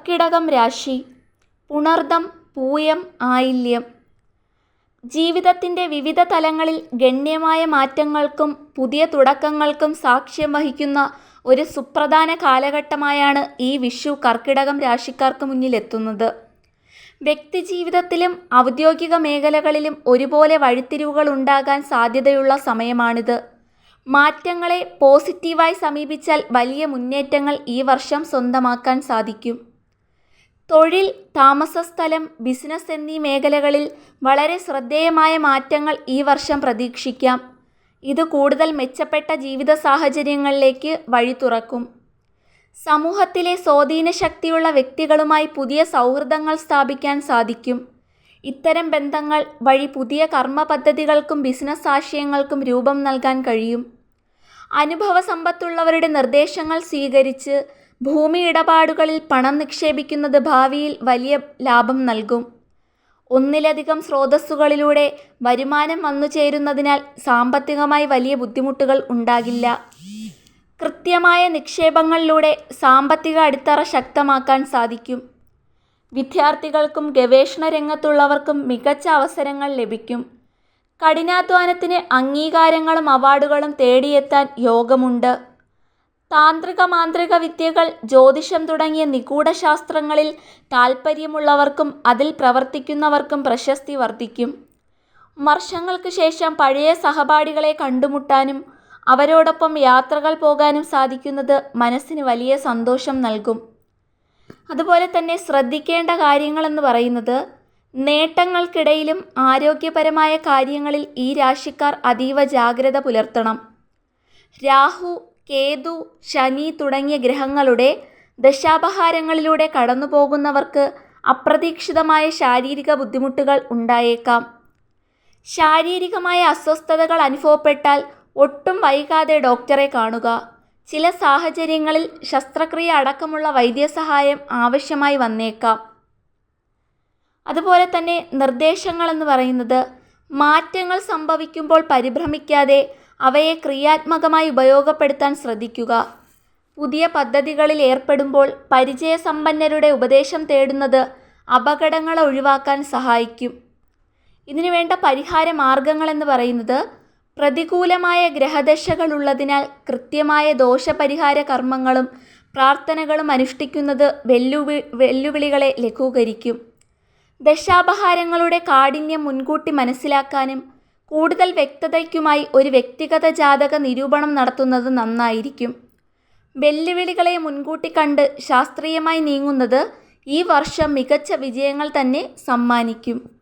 കർക്കിടകം രാശി. പുണർദം, പൂയം, ആയില്യം. ജീവിതത്തിൻ്റെ വിവിധ തലങ്ങളിൽ ഗണ്യമായ മാറ്റങ്ങൾക്കും പുതിയ തുടക്കങ്ങൾക്കും സാക്ഷ്യം വഹിക്കുന്ന ഒരു സുപ്രധാന കാലഘട്ടമായാണ് ഈ വിഷു കർക്കിടകം രാശിക്കാർക്ക് മുന്നിലെത്തുന്നത്. വ്യക്തിജീവിതത്തിലും ഔദ്യോഗിക മേഖലകളിലും ഒരുപോലെ വഴിത്തിരിവുകൾ ഉണ്ടാകാൻ സാധ്യതയുള്ള സമയമാണിത്. മാറ്റങ്ങളെ പോസിറ്റീവായി സമീപിച്ചാൽ വലിയ മുന്നേറ്റങ്ങൾ ഈ വർഷം സ്വന്തമാക്കാൻ സാധിക്കും. തൊഴിൽ, താമസസ്ഥലം, ബിസിനസ് എന്നീ മേഖലകളിൽ വളരെ ശ്രദ്ധേയമായ മാറ്റങ്ങൾ ഈ വർഷം പ്രതീക്ഷിക്കാം. ഇത് കൂടുതൽ മെച്ചപ്പെട്ട ജീവിത സാഹചര്യങ്ങളിലേക്ക് വഴി തുറക്കും. സമൂഹത്തിലെ സ്വാധീനശക്തിയുള്ള വ്യക്തികളുമായി പുതിയ സൗഹൃദങ്ങൾ സ്ഥാപിക്കാൻ സാധിക്കും. ഇത്തരം ബന്ധങ്ങൾ വഴി പുതിയ കർമ്മ പദ്ധതികൾക്കും ബിസിനസ് ആശയങ്ങൾക്കും രൂപം നൽകാൻ കഴിയും. അനുഭവ സമ്പത്തുള്ളവരുടെ നിർദ്ദേശങ്ങൾ സ്വീകരിച്ച് ഭൂമി ഇടപാടുകളിൽ പണം നിക്ഷേപിക്കുന്നത് ഭാവിയിൽ വലിയ ലാഭം നൽകും. ഒന്നിലധികം സ്രോതസ്സുകളിലൂടെ വരുമാനം വന്നുചേരുന്നതിനാൽ സാമ്പത്തികമായി വലിയ ബുദ്ധിമുട്ടുകൾ ഉണ്ടാകില്ല. കൃത്യമായ നിക്ഷേപങ്ങളിലൂടെ സാമ്പത്തിക അടിത്തറ ശക്തമാക്കാൻ സാധിക്കും. വിദ്യാർത്ഥികൾക്കും ഗവേഷണ രംഗത്തുള്ളവർക്കും മികച്ച അവസരങ്ങൾ ലഭിക്കും. കഠിനാധ്വാനത്തിന് അംഗീകാരങ്ങളും അവാർഡുകളും തേടിയെത്താൻ യോഗമുണ്ട്. താന്ത്രിക മാന്ത്രിക വിദ്യകൾ, ജ്യോതിഷം തുടങ്ങിയ നിഗൂഢ ശാസ്ത്രങ്ങളിൽ താൽപ്പര്യമുള്ളവർക്കും അതിൽ പ്രവർത്തിക്കുന്നവർക്കും പ്രശസ്തി വർദ്ധിക്കും. വർഷങ്ങൾക്ക് ശേഷം പഴയ സഹപാഠികളെ കണ്ടുമുട്ടാനും അവരോടൊപ്പം യാത്രകൾ പോകാനും സാധിക്കുന്നത് മനസ്സിന് വലിയ സന്തോഷം നൽകും. അതുപോലെ തന്നെ ശ്രദ്ധിക്കേണ്ട കാര്യങ്ങളെന്ന് പറയുന്നത്, നേട്ടങ്ങൾക്കിടയിലും ആരോഗ്യപരമായ കാര്യങ്ങളിൽ ഈ രാശിക്കാർ അതീവ ജാഗ്രത പുലർത്തണം. രാഹു, കേതു, ശനി തുടങ്ങിയ ഗ്രഹങ്ങളുടെ ദശാപഹാരങ്ങളിലൂടെ കടന്നുപോകുന്നവർക്ക് അപ്രതീക്ഷിതമായ ശാരീരിക ബുദ്ധിമുട്ടുകൾ ഉണ്ടായേക്കാം. ശാരീരികമായ അസ്വസ്ഥതകൾ അനുഭവപ്പെട്ടാൽ ഒട്ടും വൈകാതെ ഡോക്ടറെ കാണുക. ചില സാഹചര്യങ്ങളിൽ ശസ്ത്രക്രിയ അടക്കമുള്ള വൈദ്യസഹായം ആവശ്യമായി വന്നേക്കാം. അതുപോലെ തന്നെ നിർദ്ദേശങ്ങളെന്ന് പറയുന്നത്, മാറ്റങ്ങൾ സംഭവിക്കുമ്പോൾ പരിഭ്രമിക്കാതെ അവയെ ക്രിയാത്മകമായി ഉപയോഗപ്പെടുത്താൻ ശ്രദ്ധിക്കുക. പുതിയ പദ്ധതികളിൽ ഏർപ്പെടുമ്പോൾ പരിചയസമ്പന്നരുടെ ഉപദേശം തേടുന്നത് അപകടങ്ങൾ ഒഴിവാക്കാൻ സഹായിക്കും. ഇതിനുവേണ്ട പരിഹാര മാർഗങ്ങളെന്ന് പറയുന്നത്, പ്രതികൂലമായ ഗ്രഹദശകൾ ഉള്ളതിനാൽ കൃത്യമായ ദോഷപരിഹാര കർമ്മങ്ങളും പ്രാർത്ഥനകളും അനുഷ്ഠിക്കുന്നത് വെല്ലുവിളികളെ ലഘൂകരിക്കും. ദശാപഹാരങ്ങളുടെ കാഠിന്യം മുൻകൂട്ടി മനസ്സിലാക്കാനും കൂടുതൽ വ്യക്തതയ്ക്കുമായി ഒരു വ്യക്തിഗത ജാതക നിരൂപണം നടത്തുന്നത് നന്നായിരിക്കും. വെല്ലുവിളികളെ മുൻകൂട്ടി കണ്ട് ശാസ്ത്രീയമായി നീങ്ങുന്നത് ഈ വർഷം മികച്ച വിജയങ്ങൾ തന്നെ സമ്മാനിക്കും.